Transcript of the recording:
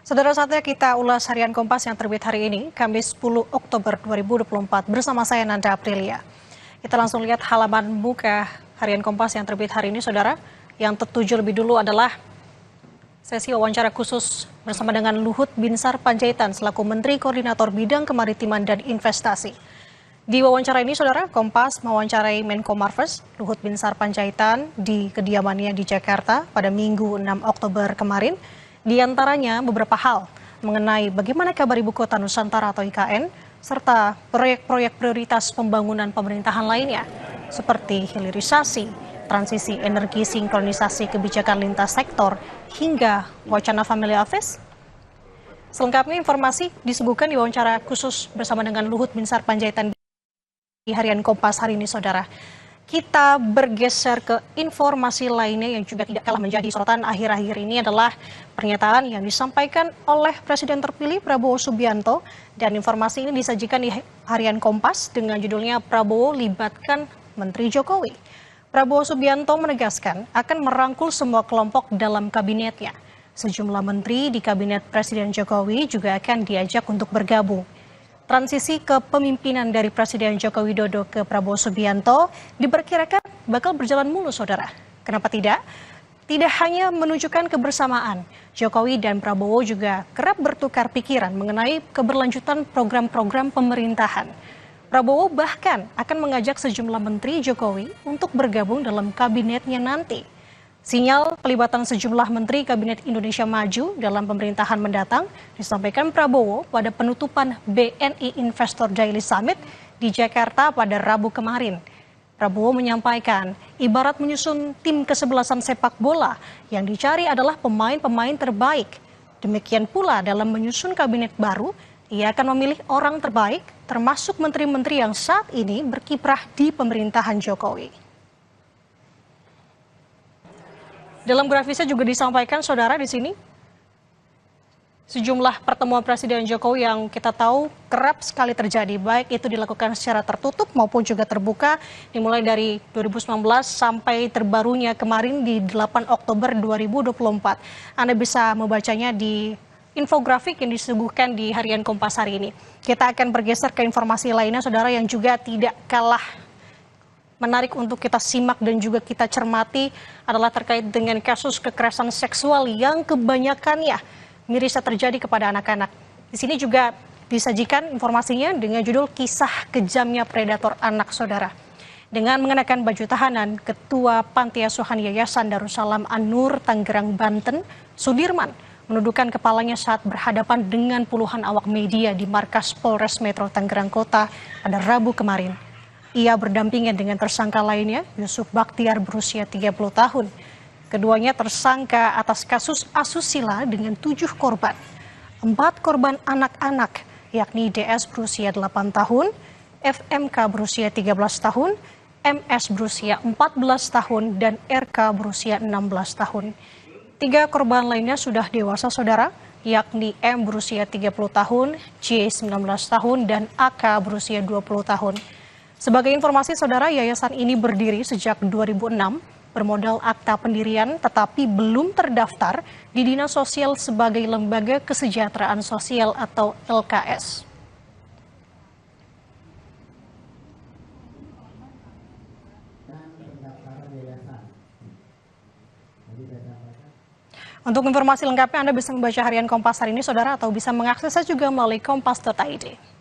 Saudara, saatnya kita ulas harian Kompas yang terbit hari ini, Kamis 10 Oktober 2024, bersama saya Nanda Aprilia. Kita langsung lihat halaman muka harian Kompas yang terbit hari ini, saudara. Yang tertuju lebih dulu adalah sesi wawancara khusus bersama dengan Luhut Binsar Panjaitan selaku Menteri Koordinator Bidang Kemaritiman dan Investasi. Di wawancara ini, saudara, Kompas mewawancarai Menko Marves, Luhut Binsar Panjaitan, di kediamannya di Jakarta pada Minggu 6 Oktober kemarin. Di antaranya beberapa hal mengenai bagaimana kabar Ibu Kota Nusantara atau IKN, serta proyek-proyek prioritas pembangunan pemerintahan lainnya, seperti hilirisasi, transisi energi, sinkronisasi kebijakan lintas sektor, hingga wacana family office. Selengkapnya informasi disuguhkan di wawancara khusus bersama dengan Luhut Binsar Panjaitan di harian Kompas hari ini, saudara. Kita bergeser ke informasi lainnya yang juga tidak kalah menjadi sorotan akhir-akhir ini adalah pernyataan yang disampaikan oleh Presiden terpilih Prabowo Subianto, dan informasi ini disajikan di harian Kompas dengan judulnya Prabowo libatkan Menteri Jokowi. Prabowo Subianto menegaskan akan merangkul semua kelompok dalam kabinetnya. Sejumlah menteri di kabinet Presiden Jokowi juga akan diajak untuk bergabung. Transisi kepemimpinan dari Presiden Joko Widodo ke Prabowo Subianto diperkirakan bakal berjalan mulus, saudara. Kenapa tidak? Tidak hanya menunjukkan kebersamaan, Jokowi dan Prabowo juga kerap bertukar pikiran mengenai keberlanjutan program-program pemerintahan. Prabowo bahkan akan mengajak sejumlah menteri Jokowi untuk bergabung dalam kabinetnya nanti. Sinyal pelibatan sejumlah menteri Kabinet Indonesia Maju dalam pemerintahan mendatang disampaikan Prabowo pada penutupan BNI Investor Daily Summit di Jakarta pada Rabu kemarin. Prabowo menyampaikan, ibarat menyusun tim kesebelasan sepak bola, yang dicari adalah pemain-pemain terbaik. Demikian pula dalam menyusun kabinet baru, ia akan memilih orang terbaik, termasuk menteri-menteri yang saat ini berkiprah di pemerintahan Jokowi. Dalam grafisnya juga disampaikan, saudara, di sini sejumlah pertemuan Presiden Jokowi yang kita tahu kerap sekali terjadi, baik itu dilakukan secara tertutup maupun juga terbuka, dimulai dari 2019 sampai terbarunya kemarin di 8 Oktober 2024. Anda bisa membacanya di infografik yang disuguhkan di harian Kompas hari ini. Kita akan bergeser ke informasi lainnya, saudara, yang juga tidak kalah menarik untuk kita simak dan juga kita cermati adalah terkait dengan kasus kekerasan seksual yang kebanyakannya miris terjadi kepada anak-anak. Di sini juga disajikan informasinya dengan judul Kisah Kejamnya Predator Anak, saudara. Dengan mengenakan baju tahanan, Ketua Panti Asuhan Yayasan Darussalam An-Nur Tangerang, Banten, Sudirman, menundukkan kepalanya saat berhadapan dengan puluhan awak media di markas Polres Metro Tangerang Kota pada Rabu kemarin. Ia berdampingan dengan tersangka lainnya, Yusuf Baktiar berusia 30 tahun. Keduanya tersangka atas kasus asusila dengan 7 korban. 4 korban anak-anak, yakni DS berusia 8 tahun, FMK berusia 13 tahun, MS berusia 14 tahun, dan RK berusia 16 tahun. 3 korban lainnya sudah dewasa, saudara, yakni M berusia 30 tahun, J 19 tahun, dan AK berusia 20 tahun. Sebagai informasi, saudara, yayasan ini berdiri sejak 2006, bermodal akta pendirian tetapi belum terdaftar di Dinas Sosial sebagai Lembaga Kesejahteraan Sosial atau LKS. Untuk informasi lengkapnya Anda bisa membaca harian Kompas hari ini, saudara, atau bisa mengaksesnya juga melalui kompas.id.